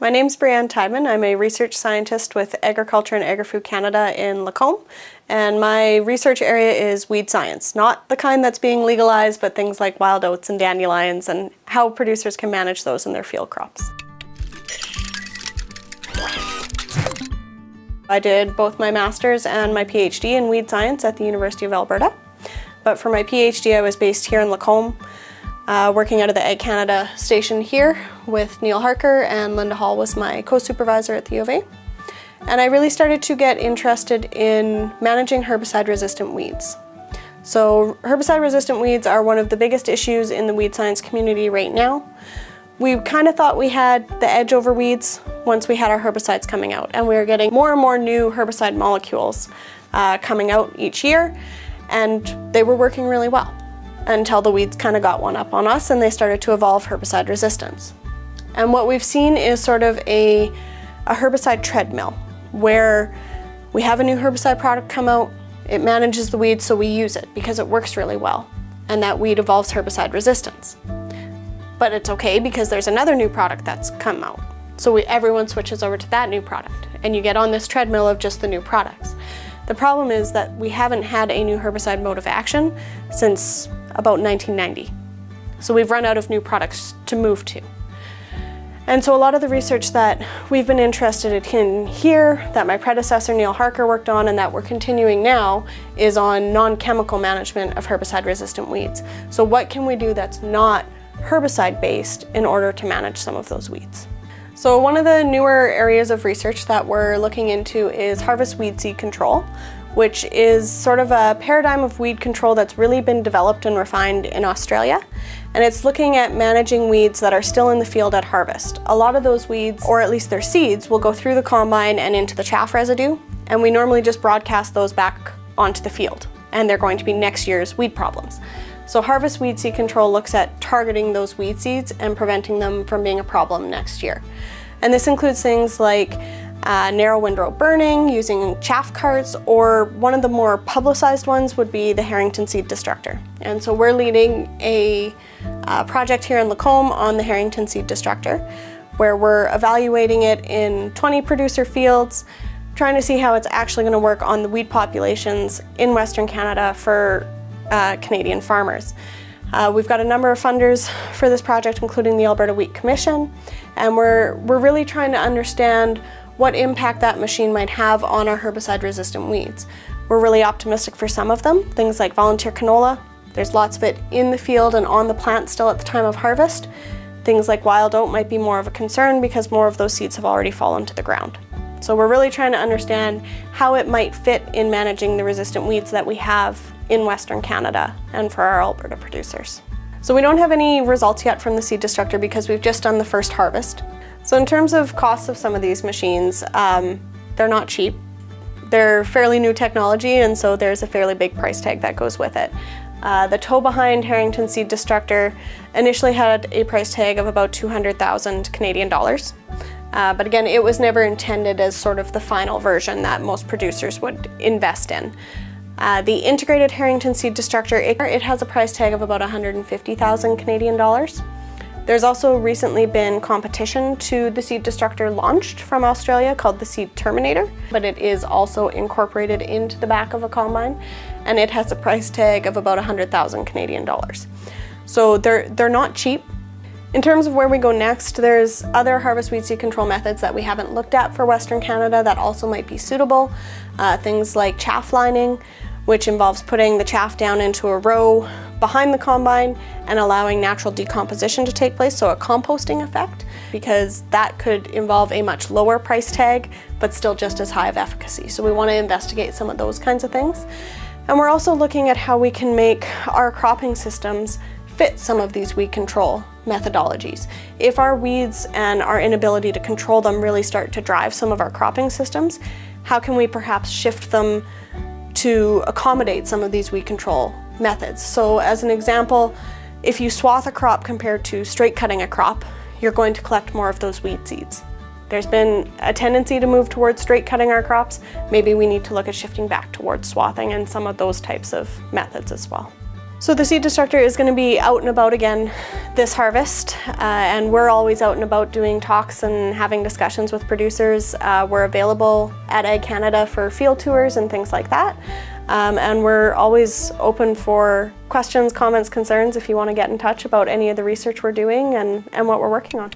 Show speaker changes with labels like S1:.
S1: My name's Breanne Tidemann. I'm a research scientist with Agriculture and Agri-Food Canada in Lacombe, and my research area is weed science. Not the kind that's being legalized, but things like wild oats and dandelions and how producers can manage those in their field crops. I did both my master's and my PhD in weed science at the University of Alberta, but for my PhD I was based here in Lacombe, working out of the Ag Canada station here with Neil Harker, and Linda Hall was my co-supervisor at the U of A. And I really started to get interested in managing herbicide-resistant weeds. So herbicide-resistant weeds are one of the biggest issues in the weed science community right now. We kind of thought we had the edge over weeds once we had our herbicides coming out, and we were getting more and more new herbicide molecules coming out each year, and they were working really well until the weeds kind of got one up on us and they started to evolve herbicide resistance. And what we've seen is sort of a herbicide treadmill where we have a new herbicide product come out, it manages the weeds, so we use it because it works really well, and that weed evolves herbicide resistance. But it's okay because there's another new product that's come out, so everyone switches over to that new product, and you get on this treadmill of just the new products. The problem is that we haven't had a new herbicide mode of action since about 1990. So we've run out of new products to move to. And so a lot of the research that we've been interested in here, that my predecessor Neil Harker worked on and that we're continuing now, is on non-chemical management of herbicide-resistant weeds. So what can we do that's not herbicide-based in order to manage some of those weeds? So one of the newer areas of research that we're looking into is harvest weed seed control, which is sort of a paradigm of weed control that's really been developed and refined in Australia. And it's looking at managing weeds that are still in the field at harvest. A lot of those weeds, or at least their seeds, will go through the combine and into the chaff residue, and we normally just broadcast those back onto the field, and they're going to be next year's weed problems. So harvest weed seed control looks at targeting those weed seeds and preventing them from being a problem next year. And this includes things like narrow windrow burning, using chaff carts, or one of the more publicized ones would be the Herrington Seed Destructor. And so we're leading a project here in Lacombe on the Herrington Seed Destructor, where we're evaluating it in 20 producer fields, trying to see how it's actually going to work on the weed populations in Western Canada for Canadian farmers. We've got a number of funders for this project, including the Alberta Wheat Commission, and we're really trying to understand what impact that machine might have on our herbicide-resistant weeds. We're really optimistic for some of them, things like volunteer canola. There's lots of it in the field and on the plant still at the time of harvest. Things like wild oat might be more of a concern because more of those seeds have already fallen to the ground. So we're really trying to understand how it might fit in managing the resistant weeds that we have in Western Canada and for our Alberta producers. So we don't have any results yet from the Seed Destructor because we've just done the first harvest. So in terms of costs of some of these machines, they're not cheap. They're fairly new technology, and so there's a fairly big price tag that goes with it. The tow behind Herrington Seed Destructor initially had a price tag of about 200,000 Canadian dollars. But again, it was never intended as sort of the final version that most producers would invest in. The integrated Herrington Seed Destructor, it has a price tag of about 150,000 Canadian dollars. There's also recently been competition to the Seed Destructor launched from Australia called the Seed Terminator, but it is also incorporated into the back of a combine, and it has a price tag of about 100,000 Canadian dollars. So they're not cheap. In terms of where we go next, there's other harvest weed seed control methods that we haven't looked at for Western Canada that also might be suitable. Things like chaff lining, which involves putting the chaff down into a row behind the combine and allowing natural decomposition to take place, so a composting effect, because that could involve a much lower price tag, but still just as high of efficacy. So we want to investigate some of those kinds of things. And we're also looking at how we can make our cropping systems fit some of these weed control methodologies. If our weeds and our inability to control them really start to drive some of our cropping systems, how can we perhaps shift them to accommodate some of these weed control methods? So as an example, if you swath a crop compared to straight cutting a crop, you're going to collect more of those weed seeds. There's been a tendency to move towards straight cutting our crops. Maybe we need to look at shifting back towards swathing and some of those types of methods as well. So the Seed Destructor is going to be out and about again this harvest, and we're always out and about doing talks and having discussions with producers. We're available at Ag Canada for field tours and things like that, and we're always open for questions, comments, concerns if you want to get in touch about any of the research we're doing and what we're working on.